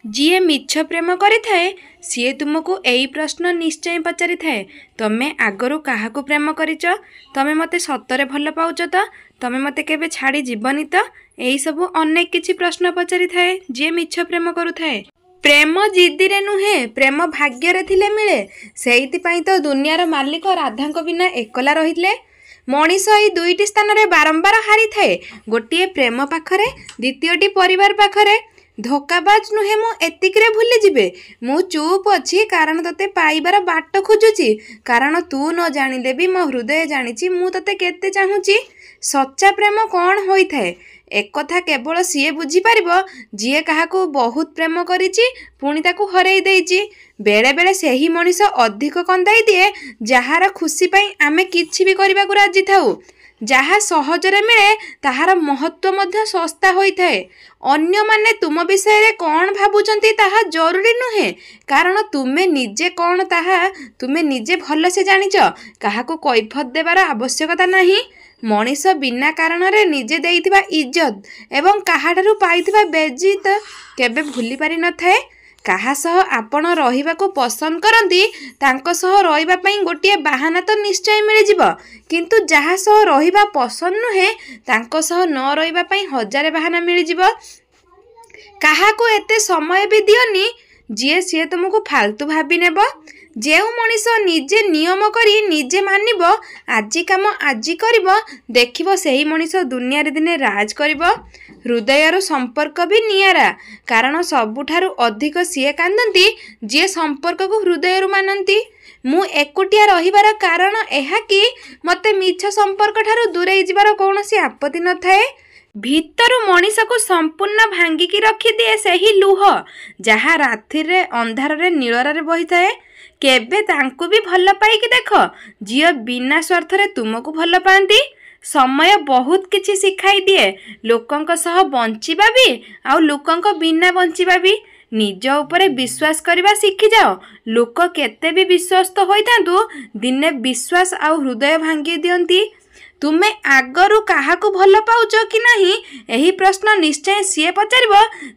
ଯିଏ ମିଛ ପ୍ରେମ କରିଥାଏ ସିଏ ତୁମକୁ ଏଇ ପ୍ରଶ୍ନ ନିଶ୍ଚୟ ପଚାରିଥାଏ, ତମେ ଆଗରୁ କାହାକୁ ପ୍ରେମ କରିଛ? ତମେ ମୋତେ ସତରେ ଭଲ ପାଉଛ ତ? ତମେ ମୋତେ କେବେ ଛାଡ଼ି ଯିବନି ତ? ଏଇସବୁ ଅନେକ କିଛି ପ୍ରଶ୍ନ ପଚାରିଥାଏ ଯିଏ ମିଛ ପ୍ରେମ କରୁଥାଏ। ପ୍ରେମ ଜିଦିରେ ନୁହେଁ, ପ୍ରେମ ଭାଗ୍ୟରେ ଥିଲେ ମିଳେ। ସେଇଥିପାଇଁ ତ ଦୁନିଆର ମାଲିକ ରାଧାଙ୍କ ବିନା ଏକଲା ରହିଥିଲେ। ମଣିଷ ଏଇ ଦୁଇଟି ସ୍ଥାନରେ ବାରମ୍ବାର ହାରିଥାଏ, ଗୋଟିଏ ପ୍ରେମ ପାଖରେ, ଦ୍ୱିତୀୟଟି ପରିବାର ପାଖରେ। ଧୋକାବାଜ ନୁହେଁ ମୁଁ ଏତିକିରେ ଭୁଲିଯିବେ। ମୁଁ ଚୁପ୍ ଅଛି କାରଣ ତତେ ପାଇବାର ବାଟ ଖୋଜୁଛି, କାରଣ ତୁ ନ ଜାଣିଲେ ବି ମୋ ହୃଦୟ ଜାଣିଛି ମୁଁ ତତେ କେତେ ଚାହୁଁଛି। ସଚ୍ଚା ପ୍ରେମ କ'ଣ ହୋଇଥାଏ ଏକଥା କେବଳ ସିଏ ବୁଝିପାରିବ ଯିଏ କାହାକୁ ବହୁତ ପ୍ରେମ କରିଛି ପୁଣି ତାକୁ ହରେଇ ଦେଇଛି। ବେଳେବେଳେ ସେହି ମଣିଷ ଅଧିକ କନ୍ଦାଇ ଦିଏ ଯାହାର ଖୁସି ପାଇଁ ଆମେ କିଛି ବି କରିବାକୁ ରାଜି ଥାଉ। ଯାହା ସହଜରେ ମିଳେ ତାହାର ମହତ୍ଵ ମଧ୍ୟ ଶସ୍ତା ହୋଇଥାଏ। ଅନ୍ୟମାନେ ତୁମ ବିଷୟରେ କ'ଣ ଭାବୁଛନ୍ତି ତାହା ଜରୁରୀ ନୁହେଁ, କାରଣ ତୁମେ ନିଜେ କ'ଣ ତାହା ତୁମେ ନିଜେ ଭଲସେ ଜାଣିଛ। କାହାକୁ କୈଫତ ଦେବାର ଆବଶ୍ୟକତା ନାହିଁ। ମଣିଷ ବିନା କାରଣରେ ନିଜେ ଦେଇଥିବା ଇଜ୍ଜତ ଏବଂ କାହାଠାରୁ ପାଇଥିବା ବେଜ୍ଜତ କେବେ ଭୁଲି ପାରିନଥାଏ। କାହା ସହ ଆପଣ ରହିବାକୁ ପସନ୍ଦ କରନ୍ତି ତାଙ୍କ ସହ ରହିବା ପାଇଁ ଗୋଟିଏ ବାହାନା ତ ନିଶ୍ଚୟ ମିଳିଯିବ, କିନ୍ତୁ ଯାହା ସହ ରହିବା ପସନ୍ଦ ନୁହେଁ ତାଙ୍କ ସହ ନ ରହିବା ପାଇଁ ହଜାରେ ବାହାନା ମିଳିଯିବ। କାହାକୁ ଏତେ ସମୟ ବି ଦିଅନି ଯିଏ ସିଏ ତୁମକୁ ଫାଲତୁ ଭାବି ନେବ। ଯେଉଁ ମଣିଷ ନିଜେ ନିୟମ କରି ନିଜେ ମାନିବ, ଆଜି କାମ ଆଜି କରିବ, ଦେଖିବ ସେହି ମଣିଷ ଦୁନିଆରେ ଦିନେ ରାଜ କରିବ। ହୃଦୟର ସମ୍ପର୍କ ବି ନିଆରା, କାରଣ ସବୁଠାରୁ ଅଧିକ ସିଏ କାନ୍ଦନ୍ତି ଯିଏ ସମ୍ପର୍କକୁ ହୃଦୟରୁ ମାନନ୍ତି। ମୁଁ ଏକୁଟିଆ ରହିବାର କାରଣ ଏହା କି ମୋତେ ମିଛ ସମ୍ପର୍କ ଠାରୁ ଦୂରେଇ ଯିବାର କୌଣସି ଆପତ୍ତି ନଥାଏ। ଭିତରୁ ମଣିଷକୁ ସମ୍ପୂର୍ଣ୍ଣ ଭାଙ୍ଗିକି ରଖିଦିଏ ସେହି ଲୁହ ଯାହା ରାତିରେ ଅନ୍ଧାରରେ ନୀଳରେ ବହିଥାଏ। କେବେ ତାଙ୍କୁ ବି ଭଲ ପାଇକି ଦେଖ ଯିଏ ବିନା ସ୍ୱାର୍ଥରେ ତୁମକୁ ଭଲ ପାଆନ୍ତି। ସମୟ ବହୁତ କିଛି ଶିଖାଇ ଦିଏ, ଲୋକଙ୍କ ସହ ବଞ୍ଚିବା ବି ଆଉ ଲୋକଙ୍କ ବିନା ବଞ୍ଚିବା ବି। ନିଜ ଉପରେ ବିଶ୍ୱାସ କରିବା ଶିଖିଯାଅ। ଲୋକ କେତେ ବି ବିଶ୍ୱସ୍ତ ହୋଇଥାନ୍ତୁ, ଦିନେ ବିଶ୍ୱାସ ଆଉ ହୃଦୟ ଭାଙ୍ଗି ଦିଅନ୍ତି। ତୁମେ ଆଗରୁ କାହାକୁ ଭଲ ପାଉଛ କି ନାହିଁ ଏହି ପ୍ରଶ୍ନ ନିଶ୍ଚୟ ସିଏ ପଚାରିବ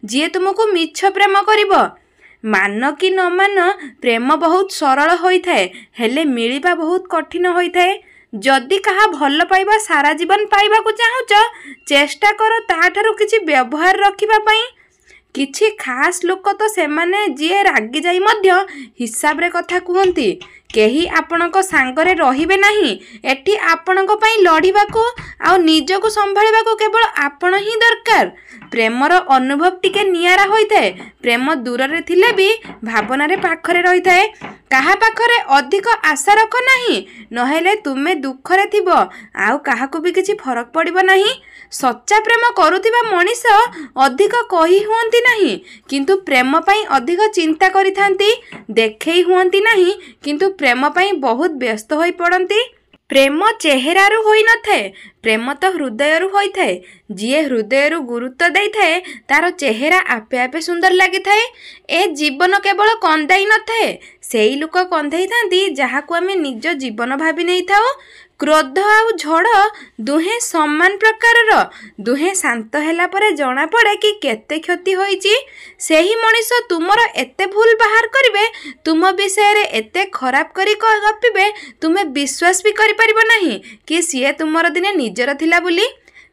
ଯିଏ ତୁମକୁ ମିଛ ପ୍ରେମ କରିବ। ମାନ କି ନ ମାନ, ପ୍ରେମ ବହୁତ ସରଳ ହୋଇଥାଏ, ହେଲେ ମିଳିବା ବହୁତ କଠିନ ହୋଇଥାଏ। ଯଦି କାହା ଭଲ ପାଇବା ସାରା ଜୀବନ ପାଇବାକୁ ଚାହୁଁଛ, ଚେଷ୍ଟା କର ତାଠାରୁ କିଛି ବ୍ୟବହାର ରଖିବା ପାଇଁ। କିଛି ଖାସ୍ ଲୋକ ତ ସେମାନେ ଯିଏ ରାଗି ଯାଇ ମଧ୍ୟ ହିସାବରେ କଥା କୁହନ୍ତି। କେହି ଆପଣଙ୍କ ସାଙ୍ଗରେ ରହିବେ ନାହିଁ। ଏଠି ଆପଣଙ୍କ ପାଇଁ ଲଢ଼ିବାକୁ ଆଉ ନିଜକୁ ସମ୍ଭାଳିବାକୁ କେବଳ ଆପଣ ହିଁ ଦରକାର। ପ୍ରେମର ଅନୁଭବ ଟିକେ ନିଆରା ହୋଇଥାଏ। ପ୍ରେମ ଦୂରରେ ଥିଲେ ବି ଭାବନାରେ ପାଖରେ ରହିଥାଏ। କାହା ପାଖରେ ଅଧିକ ଆଶା ରଖ ନାହିଁ, ନହେଲେ ତୁମେ ଦୁଃଖରେ ଥିବ ଆଉ କାହାକୁ ବି କିଛି ଫରକ ପଡ଼ିବ ନାହିଁ। ସଚ୍ଚା ପ୍ରେମ କରୁଥିବା ମଣିଷ ଅଧିକ କହି ହୁଅନ୍ତି ନାହିଁ, କିନ୍ତୁ ପ୍ରେମ ପାଇଁ ଅଧିକ ଚିନ୍ତା କରିଥାନ୍ତି। ଦେଖେଇ ହୁଅନ୍ତି ନାହିଁ, କିନ୍ତୁ ପ୍ରେମ ପାଇଁ ବହୁତ ବ୍ୟସ୍ତ ହୋଇ ପଡ଼ନ୍ତି। ପ୍ରେମ ଚେହେରାରୁ ହୋଇନଥାଏ, ପ୍ରେମ ତ ହୃଦୟରୁ ହୋଇଥାଏ। ଯିଏ ହୃଦୟରୁ ଗୁରୁତ୍ୱ ଦେଇଥାଏ ତାର ଚେହେରା ଆପେ ଆପେ ସୁନ୍ଦର ଲାଗିଥାଏ। ଏ ଜୀବନ କେବଳ କନ୍ଦାଇ ନଥାଏ, ସେଇ ଲୋକ କନ୍ଦାଇଥାନ୍ତି ଯାହାକୁ ଆମେ ନିଜ ଜୀବନ ଭାବି ନେଇଥାଉ। କ୍ରୋଧ ଆଉ ଝଡ଼ ଦୁହେଁ ସମାନ ପ୍ରକାରର। ଦୁହେଁ ଶାନ୍ତ ହେଲା ପରେ ଜଣାପଡ଼େ କି କେତେ କ୍ଷତି ହୋଇଛି। ସେହି ମଣିଷ ତୁମର ଏତେ ଭୁଲ ବାହାର କରିବେ, ତୁମ ବିଷୟରେ ଏତେ ଖରାପ କରି ଗପିବେ, ତୁମେ ବିଶ୍ୱାସ ବି କରିପାରିବ ନାହିଁ କି ସିଏ ତୁମର ଦିନେ ନିଜର ଥିଲା ବୋଲି।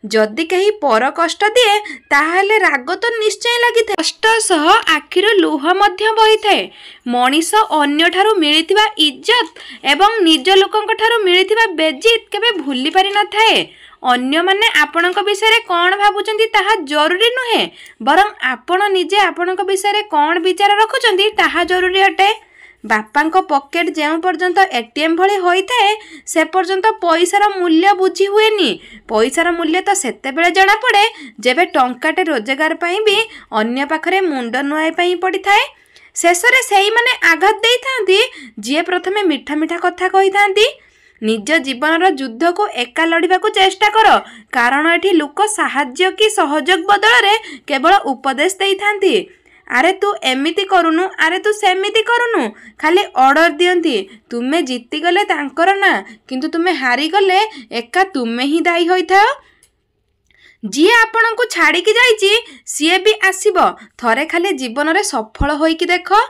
ଯଦି କେହି ପର କଷ୍ଟ ଦିଏ ତାହେଲେ ରାଗ ତ ନିଶ୍ଚୟ ଲାଗିଥାଏ, କଷ୍ଟ ସହ ଆଖିରୁ ଲୁହ ମଧ୍ୟ ବହିଥାଏ। ମଣିଷ ଅନ୍ୟଠାରୁ ମିଳିଥିବା ଇଜ୍ଜତ ଏବଂ ନିଜ ଲୋକଙ୍କ ଠାରୁ ମିଳିଥିବା ବେଜ୍ଜତ କେବେ ଭୁଲି ପାରିନଥାଏ। ଅନ୍ୟମାନେ ଆପଣଙ୍କ ବିଷୟରେ କ'ଣ ଭାବୁଛନ୍ତି ତାହା ଜରୁରୀ ନୁହେଁ, ବରଂ ଆପଣ ନିଜେ ଆପଣଙ୍କ ବିଷୟରେ କ'ଣ ବିଚାର ରଖୁଛନ୍ତି ତାହା ଜରୁରୀ ଅଟେ। ବାପାଙ୍କ ପକେଟ ଯେଉଁ ପର୍ଯ୍ୟନ୍ତ ATM ଭଳି ହୋଇଥାଏ ସେ ପର୍ଯ୍ୟନ୍ତ ପଇସାର ମୂଲ୍ୟ ବୁଝି ହୁଏନି। ପଇସାର ମୂଲ୍ୟ ତ ସେତେବେଳେ ଜଣାପଡ଼େ ଯେବେ ଟଙ୍କାଟେ ରୋଜଗାର ପାଇଁ ବି ଅନ୍ୟ ପାଖରେ ମୁଣ୍ଡ ନୁଆଇ ପାଇଁ ପଡ଼ିଥାଏ। ଶେଷରେ ସେଇମାନେ ଆଘାତ ଦେଇଥାନ୍ତି ଯିଏ ପ୍ରଥମେ ମିଠା ମିଠା କଥା କହିଥାନ୍ତି। ନିଜ ଜୀବନର ଯୁଦ୍ଧକୁ ଏକା ଲଢ଼ିବାକୁ ଚେଷ୍ଟା କର, କାରଣ ଏଠି ଲୋକ ସାହାଯ୍ୟ କି ସହଯୋଗ ବଦଳରେ କେବଳ ଉପଦେଶ ଦେଇଥାନ୍ତି। ଆରେ ତୁ ଏମିତି କରୁନୁ, ଆରେ ତୁ ସେମିତି କରୁନୁ, ଖାଲି ଅର୍ଡ଼ର ଦିଅନ୍ତି। ତୁମେ ଜିତିଗଲେ ତାଙ୍କର ନା, କିନ୍ତୁ ତୁମେ ହାରିଗଲେ ଏକା ତୁମେ ହିଁ ଦାୟୀ ହୋଇଥାଅ। ଯିଏ ଆପଣଙ୍କୁ ଛାଡ଼ିକି ଯାଇଛି ସିଏ ବି ଆସିବ। ଥରେ ଖାଲି ଜୀବନରେ ସଫଳ ହୋଇକି ଦେଖ।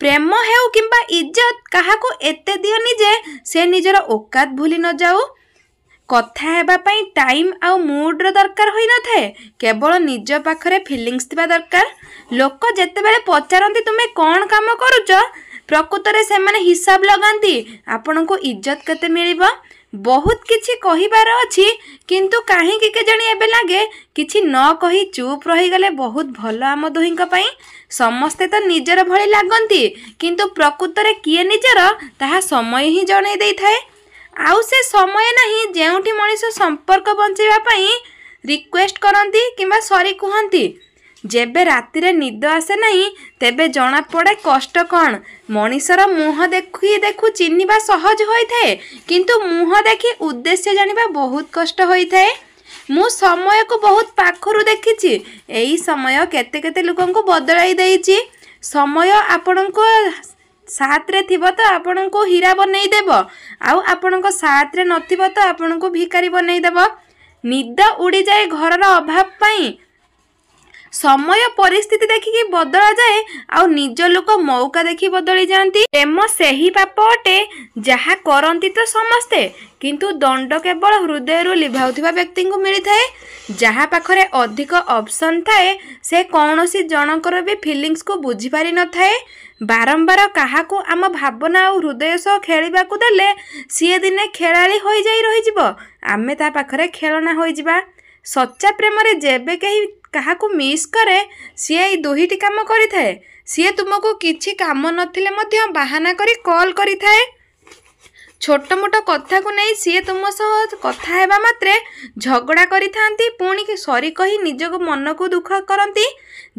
ପ୍ରେମ ହେଉ କିମ୍ବା ଇଜ୍ଜତ କାହାକୁ ଏତେ ଦିଅନି ଯେ ସେ ନିଜର ଓକାତ ଭୁଲି ନ ଯାଉ। କଥା ହେବା ପାଇଁ ଟାଇମ୍ ଆଉ ମୁଡ୍ର ଦରକାର ହୋଇନଥାଏ, କେବଳ ନିଜ ପାଖରେ ଫିଲିଙ୍ଗସ୍ ଥିବା ଦରକାର। ଲୋକ ଯେତେବେଳେ ପଚାରନ୍ତି ତୁମେ କ'ଣ କାମ କରୁଛ, ପ୍ରକୃତରେ ସେମାନେ ହିସାବ ଲଗାନ୍ତି ଆପଣଙ୍କୁ ଇଜ୍ଜତ କେତେ ମିଳିବ। ବହୁତ କିଛି କହିବାର ଅଛି, କିନ୍ତୁ କାହିଁକି କେଜାଣି ଏବେ ଲାଗେ କିଛି ନ କହି ଚୁପ୍ ରହିଗଲେ ବହୁତ ଭଲ ଆମ ଦୁହିଁଙ୍କ ପାଇଁ। ସମସ୍ତେ ତ ନିଜର ଭଳି ଲାଗନ୍ତି, କିନ୍ତୁ ପ୍ରକୃତରେ କିଏ ନିଜର ତାହା ସମୟ ହିଁ ଜଣାଇ ଦେଇଥାଏ। ଆଉ ସେ ସମୟ ନାହିଁ ଯେଉଁଠି ମଣିଷ ସମ୍ପର୍କ ବଞ୍ଚାଇବା ପାଇଁ ରିକ୍ୱେଷ୍ଟ କରନ୍ତି କିମ୍ବା ସରି କୁହନ୍ତି। ଯେବେ ରାତିରେ ନିଦ ଆସେ ନାହିଁ ତେବେ ଜଣାପଡ଼େ କଷ୍ଟ କ'ଣ। ମଣିଷର ମୁହଁ ଦେଖି ଦେଖୁ ଚିହ୍ନିବା ସହଜ ହୋଇଥାଏ, କିନ୍ତୁ ମୁହଁ ଦେଖି ଉଦ୍ଦେଶ୍ୟ ଜାଣିବା ବହୁତ କଷ୍ଟ ହୋଇଥାଏ। ମୁଁ ସମୟକୁ ବହୁତ ପାଖରୁ ଦେଖିଛି। ଏଇ ସମୟ କେତେ କେତେ ଲୋକଙ୍କୁ ବଦଳାଇ ଦେଇଛି। ସମୟ ଆପଣଙ୍କୁ ସାଥରେ ଥିବ ତ ଆପଣଙ୍କୁ ହୀରା ବନେଇ ଦେବ, ଆଉ ଆପଣଙ୍କ ସାଥରେ ନଥିବ ତ ଆପଣଙ୍କୁ ଭିକାରୀ ବନେଇ ଦେବ। ନିଦ ଉଡ଼ିଯାଏ ଘରର ଅଭାବ ପାଇଁ। ସମୟ ପରିସ୍ଥିତି ଦେଖିକି ବଦଳା ଯାଏ, ଆଉ ନିଜ ଲୋକ ମୌକା ଦେଖି ବଦଳି ଯାଆନ୍ତି। ପ୍ରେମ ସେହି ପାପ ଅଟେ ଯାହା କରନ୍ତି ତ ସମସ୍ତେ, କିନ୍ତୁ ଦଣ୍ଡ କେବଳ ହୃଦୟରୁ ଲିଭାଉଥିବା ବ୍ୟକ୍ତିଙ୍କୁ ମିଳିଥାଏ। ଯାହା ପାଖରେ ଅଧିକ ଅପସନ୍ ଥାଏ ସେ କୌଣସି ଜଣଙ୍କର ବି ଫିଲିଙ୍ଗସ୍କୁ ବୁଝିପାରି ନଥାଏ। ବାରମ୍ବାର କାହାକୁ ଆମ ଭାବନା ଆଉ ହୃଦୟ ସହ ଖେଳିବାକୁ ଦେଲେ ସିଏ ଦିନେ ଖେଳାଳି ହୋଇଯାଇ ରହିଯିବ, ଆମେ ତା ପାଖରେ ଖେଳନା ହୋଇଯିବା। ସଚ୍ଚା ପ୍ରେମରେ ଯେବେ କେହି କାହାକୁ ମିସ୍ କରେ ସିଏ ଏଇ ଦୁଇଟି କାମ କରିଥାଏ। ସିଏ ତୁମକୁ କିଛି କାମ ନଥିଲେ ମଧ୍ୟ ବାହାନା କରି କଲ୍ କରିଥାଏ। ଛୋଟ ମୋଟ କଥାକୁ ନେଇ ସିଏ ତୁମ ସହ କଥା ହେବା ମାତ୍ରେ ଝଗଡ଼ା କରିଥାନ୍ତି, ପୁଣି ସରି କହି ନିଜକୁ ମନକୁ ଦୁଃଖ କରନ୍ତି।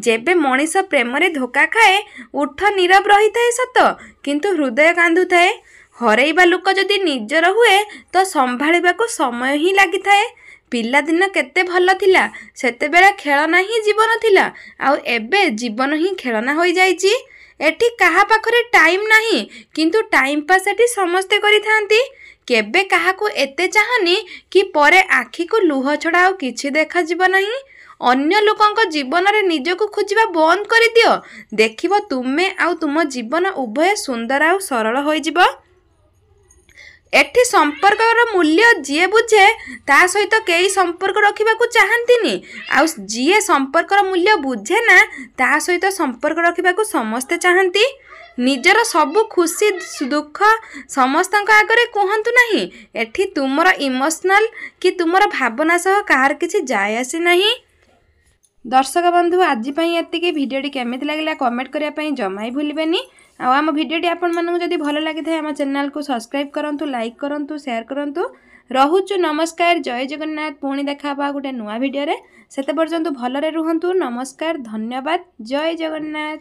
ଯେବେ ମଣିଷ ପ୍ରେମରେ ଧୋକା ଖାଏ ଉଠ ନୀରବ ରହିଥାଏ ସତ, କିନ୍ତୁ ହୃଦୟ କାନ୍ଦୁଥାଏ। ହରେଇବା ଲୋକ ଯଦି ନିଜର ହୁଏ ତ ସମ୍ଭାଳିବାକୁ ସମୟ ହିଁ ଲାଗିଥାଏ। ପିଲାଦିନ କେତେ ଭଲ ଥିଲା, ସେତେବେଳେ ଖେଳନା ହିଁ ଜୀବନ ଥିଲା, ଆଉ ଏବେ ଜୀବନ ହିଁ ଖେଳନା ହୋଇଯାଇଛି। ଏଠି କାହା ପାଖରେ ଟାଇମ୍ ନାହିଁ, କିନ୍ତୁ ଟାଇମ୍ ପାସ୍ ଏଠି ସମସ୍ତେ କରିଥାନ୍ତି। କେବେ କାହାକୁ ଏତେ ଚାହଁନି କି ପରେ ଆଖିକୁ ଲୁହ ଛଡ଼ା ଆଉ କିଛି ଦେଖାଯିବ ନାହିଁ। ଅନ୍ୟ ଲୋକଙ୍କ ଜୀବନରେ ନିଜକୁ ଖୋଜିବା ବନ୍ଦ କରିଦିଅ, ଦେଖିବ ତୁମେ ଆଉ ତୁମ ଜୀବନ ଉଭୟ ସୁନ୍ଦର ଆଉ ସରଳ ହୋଇଯିବ। ଏଠି ସମ୍ପର୍କର ମୂଲ୍ୟ ଯିଏ ବୁଝେ ତା ସହିତ କେହି ସମ୍ପର୍କ ରଖିବାକୁ ଚାହାନ୍ତିନି, ଆଉ ଯିଏ ସମ୍ପର୍କର ମୂଲ୍ୟ ବୁଝେ ନା ତା ସହିତ ସମ୍ପର୍କ ରଖିବାକୁ ସମସ୍ତେ ଚାହାନ୍ତି। ନିଜର ସବୁ ଖୁସି ଦୁଃଖ ସମସ୍ତଙ୍କ ଆଗରେ କୁହନ୍ତୁ ନାହିଁ। ଏଠି ତୁମର ଇମୋସନାଲ୍ କି ତୁମର ଭାବନା ସହ କାହାର କିଛି ଯାଏ ଆସେ ନାହିଁ। ଦର୍ଶକ ବନ୍ଧୁ, ଆଜି ପାଇଁ ଏତିକି। ଭିଡ଼ିଓଟି କେମିତି ଲାଗିଲା କମେଣ୍ଟ କରିବା ପାଇଁ ଜମା ହିଁ ଭୁଲିବେନି। ଆଉ ଆମ ଭିଡ଼ିଓଟି ଆପଣମାନଙ୍କୁ ଯଦି ଭଲ ଲାଗିଥାଏ ଆମ ଚ୍ୟାନେଲକୁ ସବସ୍କ୍ରାଇବ୍ କରନ୍ତୁ, ଲାଇକ୍ କରନ୍ତୁ, ସେୟାର କରନ୍ତୁ। ରହୁଛୁ, ନମସ୍କାର, ଜୟ ଜଗନ୍ନାଥ। ପୁଣି ଦେଖା ହେବା ଗୋଟେ ନୂଆ ଭିଡ଼ିଓରେ। ସେତେ ପର୍ଯ୍ୟନ୍ତ ଭଲରେ ରୁହନ୍ତୁ। ନମସ୍କାର, ଧନ୍ୟବାଦ, ଜୟ ଜଗନ୍ନାଥ।